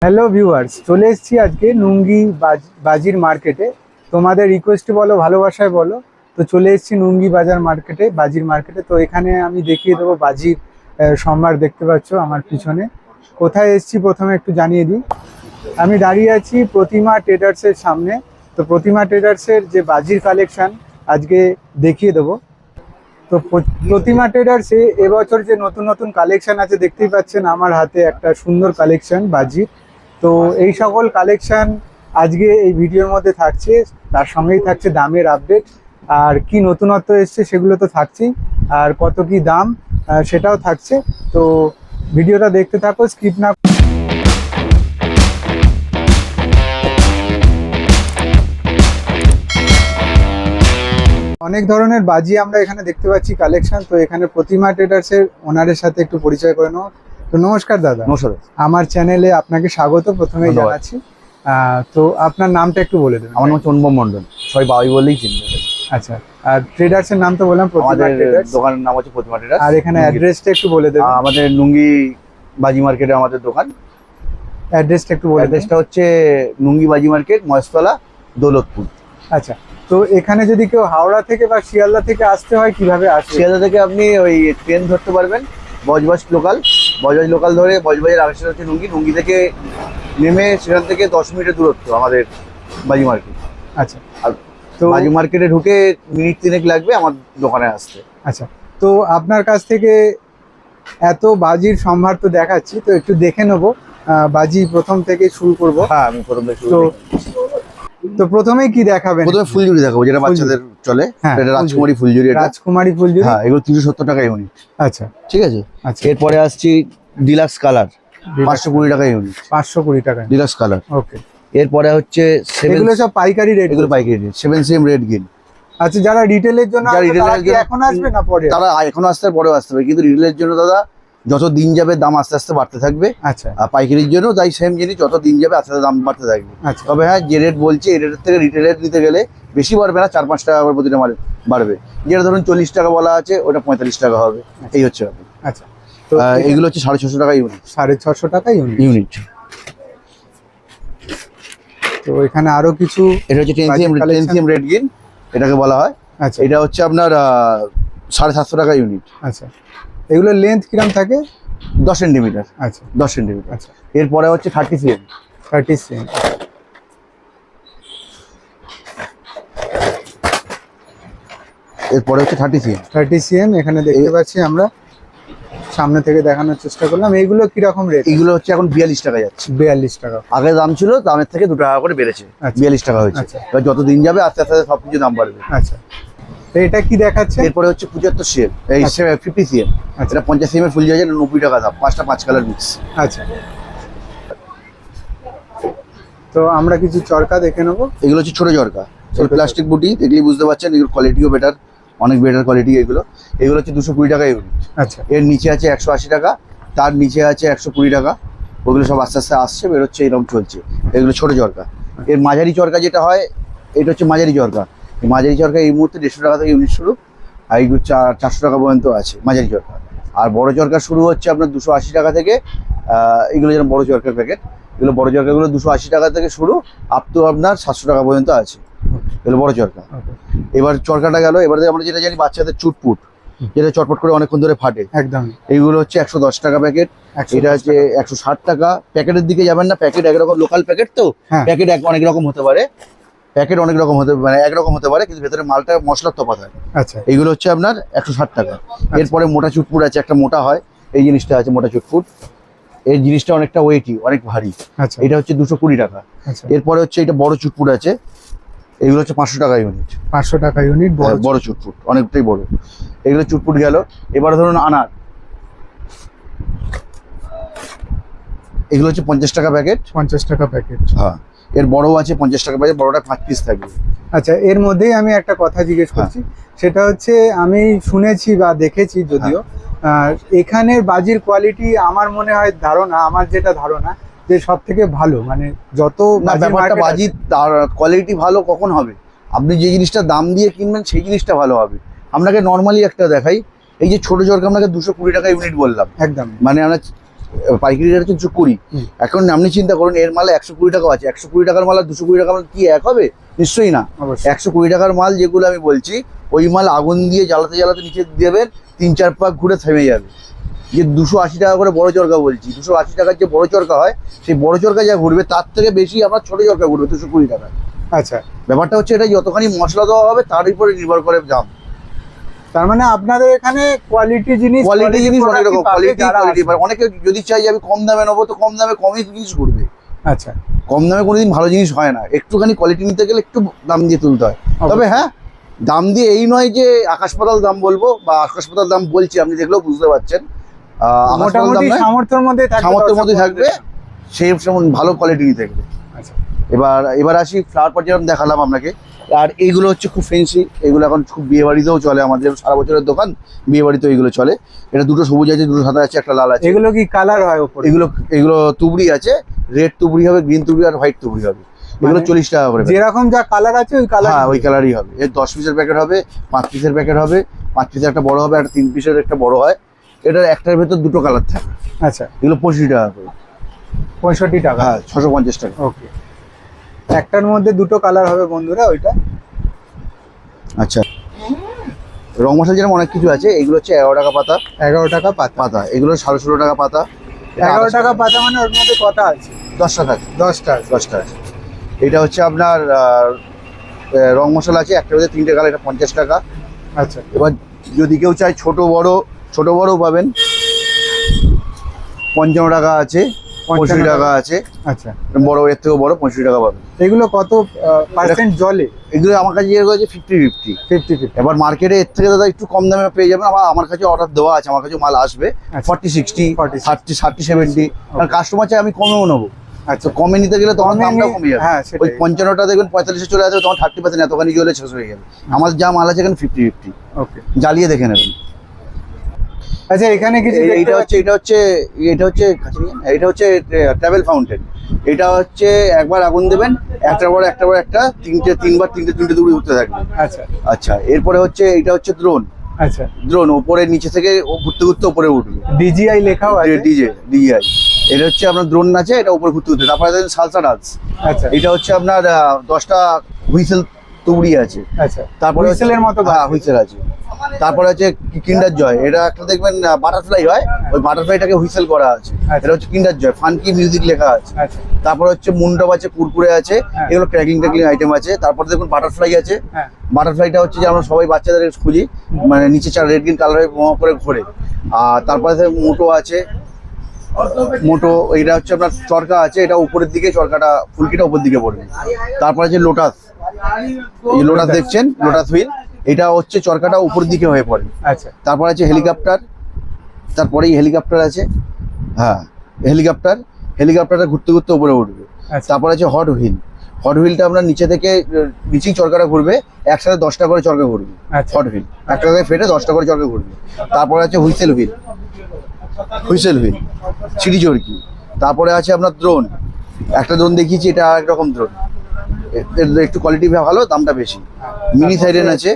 Hello viewers, চলে এসেছি আজকে নুঙ্গি বাজির মার্কেটে। তোমাদের রিকোয়েস্টে বলো, ভালোবাসায় বলো, তো চলে এসেছি নুঙ্গি বাজার মার্কেটে, বাজির মার্কেটে। তো এখানে আমি দেখিয়ে দেবো বাজির সম্ভার। দেখতে পাচ্ছ আমার পিছনে। কোথায় এসেছি প্রথমে একটু জানিয়ে দিই। আমি দাঁড়িয়ে আছি প্রতিমা ট্রেডার্সের সামনে। তো প্রতিমা ট্রেডার্সের যে বাজির কালেকশন আজকে দেখিয়ে দেবো। তো প্রতিমা ট্রেডার্সে এবছর যে নতুন নতুন কালেকশন আছে দেখতেই পাচ্ছেন আমার হাতে একটা সুন্দর কালেকশন বাজির। তো এই সকল কালেকশন আজকে এই ভিডিওর মধ্যে থাকছে, তার সঙ্গেই থাকছে দামের আপডেট, আর কি নতুনত্ব এসছে সেগুলো তো থাকছেই, আর কত কি দাম সেটাও থাকছে। তো ভিডিওটা দেখতে থাকো, স্কিপ না। অনেক ধরনের বাজি আমরা এখানে দেখতে পাচ্ছি কালেকশন। তো এখানে প্রতিমা ট্রেডার্সের ওনারের সাথে একটু পরিচয় করে নেবো। তো নমস্কার দাদা। নমস্কার। আমার চ্যানেলে আপনাকে স্বাগত প্রথমেই জানাচ্ছি। তো আপনার নামটা একটু বলে দেবেন। আমার নাম হচ্ছে অনুপম মন্ডল, সবাই বাবি বললেই চিনবে। আচ্ছা, আর ট্রেডার্সের নাম তো বললাম, আমাদের দোকানের নাম হচ্ছে প্রতিমা ট্রেডার্স। আর এখানে অ্যাড্রেসটা একটু বলে দেবেন। আমাদের নুঙ্গি বাজি মার্কেটে আমাদের দোকান। অ্যাড্রেসটা একটু বলে দেবেন। অ্যাড্রেসটা হচ্ছে নুঙ্গি বাজি মার্কেট, মহেশতলা, দৌলতপুর। আচ্ছা, তো এখানে যদি কেউ হাওড়া থেকে বা শিয়ালদা থেকে আসতে হয় কিভাবে আসবে? শিয়ালদা থেকে আপনি ওই ট্রেন ধরতে পারবেন, বজবাজ লোকাল ধরে বজবাজের আগে হচ্ছে নুঙ্গি। নুঙ্গি থেকে নেমে সেখান থেকে 10 মিনিটের দূরত্ব আমাদের বাজি মার্কেট। আচ্ছা, আর তো বাজি মার্কেটে ঢুকে মিনিট 3 লাগবে আমার দোকানে আসতে। আচ্ছা, তো আপনার কাছ থেকে এত বাজির সম্ভার তো দেখাচ্ছি, তো একটু দেখে নেবো। বাজি প্রথম থেকে শুরু করব। হ্যাঁ, আমি প্রথম থেকে শুরু তো করি। তো প্রথমেই কি দেখাবেন? প্রথমে ফুলঝুরি দেখাবো, যেটা বাচ্চাদের চলে। হ্যাঁ, এটা রাজকুমারী ফুলঝুরি। রাজকুমারী ফুলঝুরি। হ্যাঁ, এগুলো 370 টাকা ইউনিট। আচ্ছা, ঠিক আছে। আচ্ছা, এরপরে আসছি ডিলাক্স কালার, 520 টাকা ইউনিট। 520 টাকা ডিলাক্স কালার। ওকে। এরপরে হচ্ছে এগুলো সব পাইকারি রেট? এগুলো পাইকারি রেট। 7cm red green. আচ্ছা, যারা রিটেলের জন্য এখন আসবে না পরে? তারা এখন আসতে পরেও আসতে হবে, কিন্তু রিটেলের জন্য দাদা যত দিন যাবে দাম আস্তে আস্তে বাড়তে থাকবে। আচ্ছা, আর পাইকারির জন্য তাই সেম জিনিস, যত দিন যাবে আস্তে আস্তে দাম বাড়তে থাকবে। আচ্ছা, তবে হ্যাঁ, যে রেট বলছি এই রেটের থেকে রিটেলের নিতে গেলে বেশি বাড়বে না, 4-5 টাকা করে প্রতিটা মাল বাড়বে। যেটা ধরুন 40 টাকা বলা আছে, ওটা 45 টাকা হবে। এই হচ্ছে ব্যাপার। আচ্ছা, তো এগুলো হচ্ছে 650 টাকা ইউনিট। 650 টাকা ইউনিট। তো এখানে আরো কিছু, এটা হচ্ছে 10cm রেড গ্রিন, এটাকে বলা হয়। আচ্ছা, এটা হচ্ছে আপনার 750 টাকা ইউনিট। আচ্ছা, এগুলোর লেন্থ কিরকম থাকে? 10 সেন্টিমিটার। আচ্ছা, 10 সেন্টিমিটার। আচ্ছা, এরপরে হচ্ছে 30cm। 30cm। এরপরে হচ্ছে 30cm। 30cm এখানে দেখতে পাচ্ছি আমরা, সামনে থেকে দেখানোর চেষ্টা করলাম। এইগুলো কিরকম রেট? এগুলো হচ্ছে এখন 42 টাকা যাচ্ছে। 42 টাকা। আগে দাম ছিল, দামের থেকে 2 টাকা করে বেড়েছে। আচ্ছা, 42 টাকা হয়েছে। আচ্ছা, এবার যত দিন যাবে আস্তে আস্তে সবকিছু দাম বাড়বে। আচ্ছা, তো এটা কি দেখাচ্ছে? এরপরে হচ্ছে 75cm, এই 50cm। আচ্ছা, এটা 50cm এর ফুল যাচ্ছে 90 টাকা দাম, 5টা 5 কালার মিক্স। আচ্ছা, তো আমরা কিছু চরকা দেখে নেবো। এগুলো হচ্ছে ছোট জরকা, প্লাস্টিক বুটি, দেখলেই বুঝতে পারছেন। এগুলো কোয়ালিটিও বেটার, অনেক বেটার কোয়ালিটি। এগুলো হচ্ছে 220 টাকা ইউনিট। আচ্ছা, এর নিচে আছে 180 টাকা, তার নিচে আছে 120 টাকা। ওগুলো সব আস্তে আস্তে আসছে, বেরোচ্ছে, এরকম চলছে। এগুলো ছোট চরকা। এর মাঝারি চরকা যেটা হয়, এটা হচ্ছে মাঝারি চরকা। এই মাঝারি চরকা এই মুহূর্তে 150 টাকা থেকে ইউনিট শুরু, আর এইগুলো 400 টাকা পর্যন্ত আছে মাঝারি চরকা। আর বড় চরকা শুরু হচ্ছে আপনার 280 টাকা থেকে। এগুলো যেন বড় চরকার প্যাকেট, এগুলো বড় চরকাগুলো 280 টাকা থেকে শুরু, আপ টু আপনার 700 টাকা পর্যন্ত আছে। এগুলো বড় চরকা। এবার চরকাটা গেল। এবার আমরা যেটা জানি বাচ্চাদের চুটপুট, যেটা চটপট করে অনেকক্ষণ ধরে ফাটে, একদম, এইগুলো হচ্ছে 110 টাকা প্যাকেট। এটা হচ্ছে 160 টাকা। প্যাকেটের দিকে যাবেন না, প্যাকেট একরকম, লোকাল প্যাকেট তো, প্যাকেট অনেক রকম হতে পারে। প্যাকেট অনেক রকম হতে মানে একরকম হতে পারে, কিন্তু ভেতরে মালটা মশলার তফাৎ হয়। আচ্ছা, এইগুলো হচ্ছে আপনার 160 টাকা। এরপরে মোটা চুটপুট আছে, একটা মোটা হয়, এই জিনিসটা আছে মোটা চুটপুট। এই জিনিসটা অনেকটা ওয়েটি, অনেক ভারী। আচ্ছা, এটা হচ্ছে 220 টাকা। আচ্ছা, এরপরে হচ্ছে এটা বড় চুটপুট আছে, এগুলো হচ্ছে 500 টাকা ইউনিট। 500 টাকা ইউনিট বড় চুটপুট, অনেকটাই বড়। এগুলো চুটপুট গেল। এবার ধরুন আনার, এগুলো হচ্ছে 50 টাকা প্যাকেট। 50 টাকা প্যাকেট। হ্যাঁ, এর বড়ও আছে 50 টাকা প্যাকেট, বড়টা 5 পিস থাকবে। আচ্ছা, এর মধ্যেই আমি একটা কথা জিজ্ঞেস করছি। সেটা হচ্ছে, আমি শুনেছি বা দেখেছি যদিও, এখানের বাজির কোয়ালিটি আমার মনে হয় আমার যেটা ধারণা যে সব থেকে ভালো, মানে যত বাজির কোয়ালিটি ভালো কখন হবে? আপনি যে জিনিসটা দাম দিয়ে কিনবেন সেই জিনিসটা ভালো হবে। আপনাকে নর্মালি একটা দেখাই, এই যে ছোট জরকা আপনাকে 220 টাকা ইউনিট বললাম, একদম, মানে আমরা পাইকারি রেট হচ্ছে 220। হুম। এখন আপনি চিন্তা করুন এর মাল 120 টাকাও আছে, 120 টাকার মাল আর 220 টাকার মাল কি এক হবে? নিশ্চয়ই না। অবশ্যই। 120 টাকার মাল যেগুলো আমি বলছি, ওই মাল আগুন দিয়ে জ্বালাতে জ্বালাতে নিচে দেবেন, 3-4 পাক ঘুরে থেমে যাবে। যে 280 টাকা করে বড় চরকা বলছি, 280 টাকার যে বড় চরকা হয়, সেই বড় চরকা যা ঘুরবে তার থেকে বেশি আপনার ছোট চরকা ঘুরবে 220 টাকা। আচ্ছা, ব্যাপারটা হচ্ছে এটা যতখানি মশলা দেওয়া হবে তার উপরে নির্ভর করে দাম। তার মানে আপনাদের এখানে কোয়ালিটি জিনিস কোয়ালিটি জিনিস অনেক product রকম, পাবে কোয়ালিটি যারা কোয়ালিটি আসবে। অনেকে যদি চাই যে আমি কম দামে নেবো, তো কম দামে কমই জিনিস ঘুরবে। আচ্ছা, কম দামে কোনোদিন ভালো জিনিস হয় না, একটুখানি কোয়ালিটি নিতে গেলে একটু দাম দিয়ে তুলতে হয়। তবে হ্যাঁ, দাম দিয়ে এই নয় যে আকাশ পাতাল দাম বলবো বা আকাশ পাতাল দাম বলছি, আপনি দেখলেও বুঝতে পারছেন। আকাশ পাতাল দাম মোটামুটি নয়, সামর্থ্যের মধ্যে থাকবে, সামর্থ্যের মধ্যে থাকবে, সেই সেমন ভালো কোয়ালিটি নিতে গেলে। আচ্ছা, এবার আসি ফ্লাওয়ার পট, যেরকম দেখালাম আপনাকে। আর এইগুলো হচ্ছে খুব ফেন্সি, এগুলো এখন খুব বিয়ে বাড়িতেও চলে, আমাদের সারা বছরের দোকান, বিয়ে বাড়িতেও এগুলো চলে। এটা দুটো সবুজ আছে, দুটো সাদা আছে, একটা লাল আছে। এগুলো কি কালার হয় উপরে? এগুলো তুবড়ি আছে, রেড তুবড়ি হবে, গ্রিন তুবড়ি আর হোয়াইট তুবড়ি হবে। এগুলো 40 টাকা করে। যেরকম যা কালার আছে ওই কালার? হ্যাঁ, ওই কালারই হবে। এর 10 পিসের প্যাকেট হবে, 5 পিসের প্যাকেট হবে, 5 পিসের একটা বড় হবে, একটা 3 পিসের একটা বড় হয়। এটার একটার ভেতর দুটো কালার থাকে। আচ্ছা, এগুলো 25 টাকা করে। 65 টাকা? হ্যাঁ, 650 টাকা। ওকে, একটার মধ্যে দুটো কালার হবে বন্ধুরা। ওইটা আচ্ছা, রং মশলা যেরকম অনেক কিছু আছে, এগুলো হচ্ছে 11 টাকা পাতা। 11 টাকা পাতা? পাতা এগুলো 16.5 টাকা পাতা। 11 টাকা পাতা মানে ওর মধ্যে কটা আছে? 10টা থাকে। 10টা আছে। 10টা আছে। এটা হচ্ছে আপনার রং মশলা আছে, একটা হচ্ছে 3টে কালার, এটা 50 টাকা। আচ্ছা, এবার যদি কেউ চায় ছোট বড়ও পাবেন, 55 টাকা আছে, 65 টাকা আছে। আচ্ছা, বড়, এর থেকেও বড় 65 টাকা পাবেন। এগুলো কত পার্সেন্ট জলে? এগুলো আমার কাছে যেগুলো আছে 50-50। 50-50? এবার মার্কেটে এর থেকে দাদা একটু কম দামে পেয়ে যাবেন। আমার কাছে অর্ডার দেওয়া আছে, আমার কাছে মাল আসবে আচ্ছা। 40-60, 40, 60-70। আর কাস্টমার চাই আমি কমেও নেবো, আচ্ছা, কমে নিতে গেলে তখন কমে দামটা নিয়ে- কমে যাবে। হ্যাঁ, ওই সেটাই। 55টা দেখবেন 45-এ চলে আসবে, তখন 30% এতখানি জলে শেষ হয়ে যাবে। আমাদের যা মাল আছে এখানে 50-50, ওকে। জ্বালিয়ে দেখে নেবেন। আচ্ছা, এখানে কিছু এটা হচ্ছে ট্রাভেল ফাউন্টেন। এটা হচ্ছে একবার আগুন দেবেন, একটার পর একটা তিনবার তিনটে দূরে উঠতে থাকবে। আচ্ছা, আচ্ছা, এরপরে এটা হচ্ছে দ্রোন। আচ্ছা, দ্রোন ওপরে নিচে থেকে ও ঘুরতে ঘুরতে ওপরে উঠবে। ডিজিআই লেখাও আছে? ডিজিআই। এটা হচ্ছে আপনার দ্রোন আছে, এটা উপরে ঘুরতে ঘুরতে। তারপরে দেখেন সালসা ডান্স। আচ্ছা, এটা হচ্ছে আপনার 10টা হুইসেল তুবড়ি আছে। আচ্ছা, তারপরে হুইসেলের মতো হ্যাঁ, হুইসেল আছে। তারপরে হচ্ছে কিন্ডার জয়, এটা একটা দেখবেন বাটারফ্লাই হয়, ওই বাটারফ্লাইটাকে হুইসেল করা আছে। এটা হচ্ছে কিন্ডার জয়, ফানকি মিউজিক লেখা আছে। আচ্ছা, তারপরে হচ্ছে মুন্ডব আছে, কুরকুরে আছে, হ্যাঁ। এগুলো ট্র্যাকিং আইটেম আছে। তারপরে দেখুন বাটারফ্লাই আছে। হ্যাঁ, বাটারফ্লাইটা হচ্ছে যে আমরা সবাই বাচ্চাদের খুঁজি, মানে নিচে চার রেড গ্রিন কালারের করে ঘোরে। আর তারপরে মোটো আছে, মোটো এটা হচ্ছে আপনার চরকা আছে, এটা উপরের দিকে, চরকাটা ফুলকিটা উপর দিকে পড়বে। তারপরে আছে লোটাস, এই লোটাস দেখছেন, লোটাস হুইল, এটা হচ্ছে চরকাটা উপর দিকে হয়ে পড়ে। আচ্ছা, তারপর আছে হেলিকপ্টার, তারপরেই হেলিকপ্টার আছে। হ্যাঁ, হেলিকপ্টারটা ঘুরতে ঘুরতে উপরে উঠবে। আচ্ছা, তারপর আছে হট হুইলটা আপনার নিচে থেকে নিচেই চরকাটা ঘুরবে, একসাথে 10টা করে চরকা ঘুরবে। আচ্ছা, হট হুইল একটা জায়গায় ফেটে 10টা করে চরকা ঘুরবে। তারপরে আছে হুইসেল হুইল, সিঁড়ি চরকি। তারপরে আছে আপনার দ্রোন, একটা দ্রোন দেখিয়েছি, এটা আরেক রকম দ্রোন, একটু কোয়ালিটি ভালো, দামটা বেশি। মিনি সাইরেন আছে।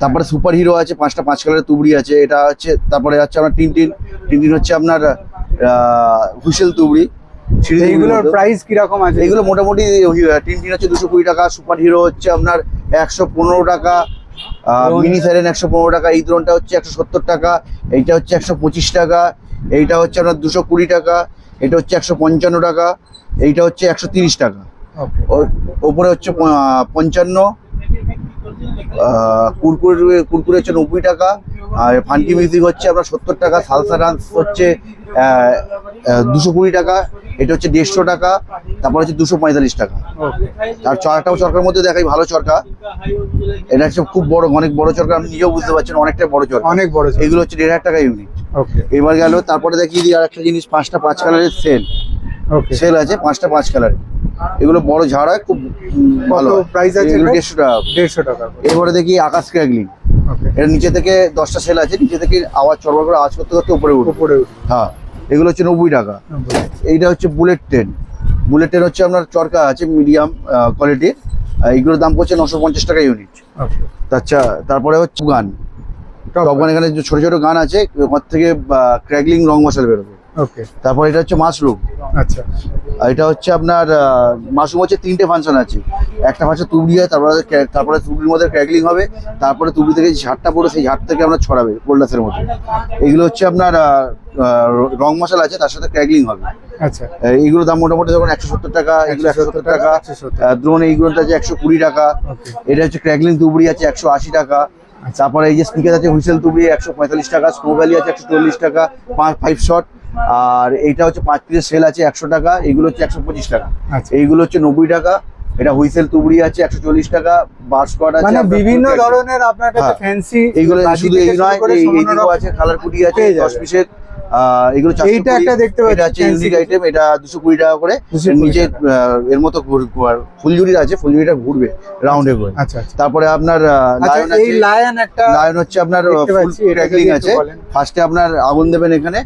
তারপরে সুপার হিরো আছে, 5টা 5 কালারের তুবড়ি আছে, এটা হচ্ছে। তারপরে আছে আপনার টিনটিন হচ্ছে আপনার হুইসেল তুবড়ি। এইগুলোর প্রাইস কিরকম আছে? এগুলো মোটামুটি টিনটিন হচ্ছে 220 টাকা, সুপার হিরো হচ্ছে আপনার 115 টাকা, মিনি সাইরেন 115 টাকা, এই দ্রোনটা হচ্ছে 170 টাকা, এইটা হচ্ছে 125 টাকা, এইটা হচ্ছে আপনার 220 টাকা, এটা হচ্ছে 155 টাকা, এইটা হচ্ছে 130 টাকা। ওকে, ওপরে হচ্ছে 55, কুরকুরে হচ্ছে 90 টাকা, আর ফানকি মিউজিক হচ্ছে আপনার 70 টাকা, সালসা ডান্স হচ্ছে 220 টাকা, এটা হচ্ছে 150 টাকা, তারপর হচ্ছে 245 টাকা। ওকে, আর চরকার মধ্যে দেখাই ভালো চরকা, এটা হচ্ছে খুব বড়, অনেক বড় চরকা, আপনি নিজেও বুঝতে পারছেন, অনেকটা বড় চরকা, অনেক বড়। এগুলো হচ্ছে 1,500 টাকা ইউনিট। ওকে, এবার গেল, তারপরে দেখিয়ে দিই আর একটা জিনিস, 5টা 5 কালারের ওকে, সেল আছে, 5টা 5 কালারের, এগুলো বড় ঝাড় হয়, খুব ভালো। কত প্রাইস আছে? এগুলো 150 টাকা। 150 টাকা। এরপরে দেখি আকাশ ক্র্যাগলিং, ওকে, এটা নিচে থেকে 10টা সেল আছে, নিচে থেকে আওয়াজ চড়বার করে আওয়াজ করতে করতে উপরে উঠবে। উপরে উঠবে। হ্যাঁ, এগুলো হচ্ছে 90 টাকা। এইটা হচ্ছে বুলেট ট্রেন হচ্ছে আপনার চরকা আছে মিডিয়াম কোয়ালিটির, এইগুলোর দাম পড়ছে 950 টাকা ইউনিট। ওকে, আচ্ছা, তারপরে হচ্ছে গান, টপ গান, এখানে ছোট ছোট গান আছে, ওর থেকে ক্র্যাগলিং রং মশলা বেরোবে। ওকে। তারপর এটা হচ্ছে মাশরুম। আচ্ছা আর এটা হচ্ছে আপনার মাশরুম হচ্ছে 3টে ফাংশন আছে। একটা ফাংশন তুবড়ি হয়, তারপরে তুবড়ির মধ্যে ক্র্যাকলিং হবে, তারপরে তুবড়ি থেকে যে ঝাড়টা পড়ে সেই ঝাড় থেকে আমরা ছড়াবে কোল্ডাসের মতো। এগুলো হচ্ছে আপনার রং মশলা আছে, তার সাথে ক্র্যাকলিং হবে। আচ্ছা এইগুলো দাম মোটামুটি যখন 170 টাকা, এগুলো 170 টাকা। 170 দ্রোণ এইগুলোটা আছে 120 টাকা। ওকে। এটা হচ্ছে ক্র্যাকলিং তুবড়ি আছে 180 টাকা। তারপরে এই যে স্পিকার আছে হুইসেল তুবড়ি 145 টাকা। স্নো ভ্যালি আছে 140 টাকা 5 শট। আর এইটা হচ্ছে 5 পিসের সেল আছে 100 টাকা। এইগুলো হচ্ছে 125 টাকা। আচ্ছা এইগুলো হচ্ছে 90 টাকা। এটা হুইসেল তুবড়ি আছে 140 টাকা। বার স্কোয়াড আছে মানে আপনার বিভিন্ন 2 টাকা। ধরনের আপনার কাছে হ্যাঁ। ফ্যান্সি এইগুলো শুধু এই নয়, এইদিকেও আছে কালার কুটি আছে পেয়ে 10 যাবে। পিসের। এগুলো 420। এইটা একটা দেখতে পাচ্ছি এটা হচ্ছে fancy ইউনিক কিছু। আইটেম। এটা 220 টাকা করে। 220 নিচে টাকা। এর মতো ফুলঝুরির আছে, ফুলঝুরিটা ঘুরবে রাউন্ডে করে। আচ্ছা আচ্ছা। তারপরে আপনার আচ্ছা লায়ন এই আছে। লায়ন একটা লায়ন হচ্ছে আপনার দেখতে ফুল পাচ্ছি, এটা ক্র্যাকলিং যদি একটু আছে। বলেন। ফার্স্টে আপনার আগুন দেবেন এখানে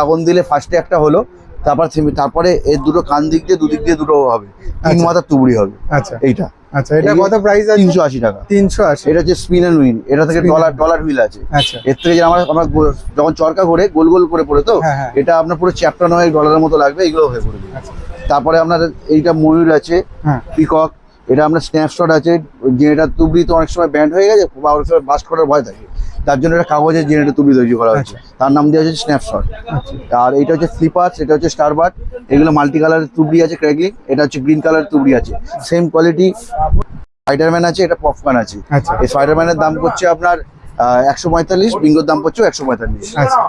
আগুন দিলে ফার্স্টে একটা হলো, তারপরে এর দুটো কান দিক দিয়ে দুদিক দিয়ে দুটো হবে, 3 আচ্ছা। মাথার তুবড়ি হবে আচ্ছা এইটা। আচ্ছা এটা এই- কত প্রাইস আছে? 380 টাকা। 380। এটা হচ্ছে স্পিন এন্ড হুইল। এটা থেকে Spin and ডলার হুইল আছে। আচ্ছা এর থেকে যে আমরা যখন চরকা ঘোরে গোল গোল করে পড়ে তো, হ্যাঁ, হ্যাঁ। এটা আপনার পুরো চ্যাপটা নয় ডলারের মতো লাগবে, এগুলো হয়ে পড়বে। আচ্ছা তারপরে আপনার এইটা ময়ূর আছে, হ্যাঁ পিকক। এটা আপনার স্ন্যাপশট আছে, যে তুবড়ি তো অনেক সময় ব্যান্ড হয়ে গেছে বা অনেক সময় বাস্ট করার ভয় থাকে, তার জন্য একটা কাগজের জেনারেটর তুবড়ি তৈরি করা হচ্ছে, তার নাম দেওয়া হচ্ছে স্ন্যাপশট। আর এটা হচ্ছে স্লিপার্স, এটা হচ্ছে স্টারবার্ড। এগুলো মাল্টি কালারের তুবড়ি আছে ক্র্যাকলিং। এটা হচ্ছে গ্রিন কালারের তুবড়ি আছে, সেম কোয়ালিটি। স্পাইডারম্যান আছে, এটা পপকর্ন আছে। আচ্ছা এই স্পাইডারম্যানের দাম করছে আপনার 145, বিঙ্গোর দাম করছে 145। আচ্ছা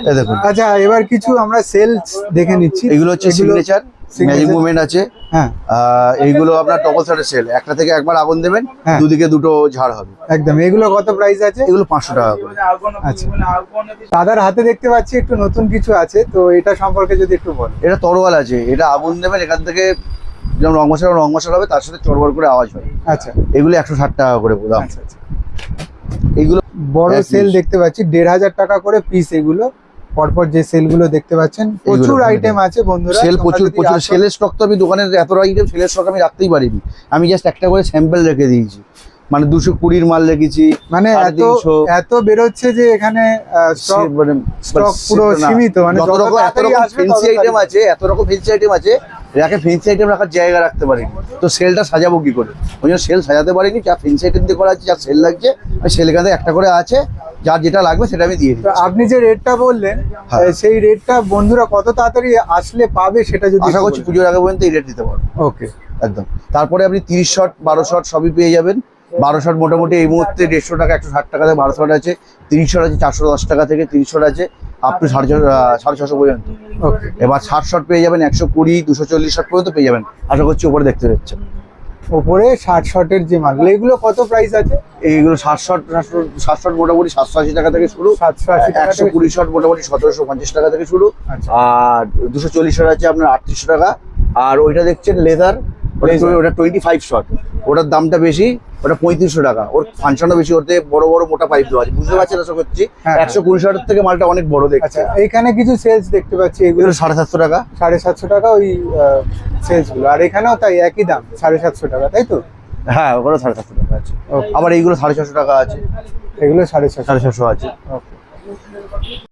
এই দেখুন, আচ্ছা এবার কিছু আমরা সেলস দেখে নিচ্ছি। এগুলো হচ্ছে সিগনেচার ম্যাজিক মুভমেন্ট আছে। হ্যাঁ এইগুলো আপনার ডবল সাইডের সেল, একটা থেকে একবার আগুন দেবেন, হ্যাঁ। দুদিকে দুটো ঝাড় হবে। একদম। এগুলো কত প্রাইস আছে? এগুলো 500 টাকা করে। আচ্ছা দাদার হাতে দেখতে পাচ্ছি একটু নতুন কিছু আছে, তো এটা সম্পর্কে যদি একটু বল। এটা তরোয়াল আছে, এটা আগুন দেবেন, এখান থেকে যেমন রং মশলা হবে, তার সাথে চড়বড় করে আওয়াজ হয়। আচ্ছা এগুলো 160 টাকা করে দাম। আচ্ছা আচ্ছা। এইগুলো বড় এক সেল piece। দেখতে পাচ্ছি 1500 টাকা করে পিস। এগুলো পরপর যে সেলগুলো দেখতে পাচ্ছেন, প্রচুর আইটেম আছে বন্ধুরা। সেল তোমরা প্রচুর যদি প্রচুর আসো- সেলের স্টক তো আমি দোকানের এত আইটেম সেলের স্টক আমি রাখতেই পারিনি। আমি জাস্ট একটা করে স্যাম্পল রেখে দিয়েছি, মানে 220 মাল রেখেছি। মানে এত 350 এত বেরোচ্ছে যে এখানে স্টক স্টক পুরো সীমিত, মানে যত যত রকম এত তাড়াতাড়ি রকম আসবে ফেন্সি তত আইটেম তাড়াতাড়ি। আছে, এত রকম ফেন্সি আইটেম আছে, যাকে ফেন্সি আইটেম রাখার জায়গা রাখতে পারিনি, তো সেলটা সাজাবো কি করে? ওই জন্য সেল সাজাতে পারিনি। যা ফেন্সি আইটেম দিয়ে করা আছে, যা সেল লাগছে, ওই সেল এখানে একটা করে আছে, যার যেটা লাগবে সেটা আমি দিয়ে তো দিই। আপনি যে রেটটা বললেন, হ্যাঁ। সেই রেটটা বন্ধুরা কত তাড়াতাড়ি আসলে পাবে সেটা যদি আশা করছি পুজোর আগে পর্যন্ত এই রেট দিতে পারবো ওকে। একদম। তারপরে আপনি 30 শট 12 শট সবই পেয়ে যাবেন। 12 শট মোটামুটি এই মুহূর্তে 150 টাকা, 160 টাকা থেকে 12 শট আছে। 30 শট আছে 410 টাকা থেকে, 30 শট আছে আপ টু 650 পর্যন্ত। ওকে এবার 60 শট পেয়ে যাবেন 120, 240 শট পর্যন্ত পেয়ে যাবেন। আশা করছি উপরে দেখতে পাচ্ছেন। উপরে 60 শটের যে মালগুলো, এগুলো কত প্রাইস আছে? এইগুলো 60 শট মোটামুটি 780 টাকা থেকে শুরু। 780 টাকা থেকে 120 শট মোটামুটি 1750 টাকা থেকে শুরু। আচ্ছা। আর 240 শট আছে আপনার 3800 টাকা। আর ওইটা দেখছেন লেদার, ওটা 25 শট, ওটার দামটা বেশি, ওটা 3500 টাকা। ওর ফাংশনও বেশি, ওতে বড় বড় মোটা পাইপ দেওয়া আছে, বুঝতে পারছেন? আশা করছি হ্যাঁ। 120 শটের থেকে মালটা অনেক বড় আচ্ছা দেখছে। এইখানে কিছু সেলস দেখতে পাচ্ছি, এগুলো এগুলো 750 টাকা। 750 টাকা ওই সেলস গুলো। আর এখানেও তাই একই দাম 750 টাকা, তাই তো? হ্যাঁ, ওগুলো 750 টাকা আছে। Okay. আবার এইগুলো 650 টাকা আছে, এগুলো 750 650 আছে। ওকে।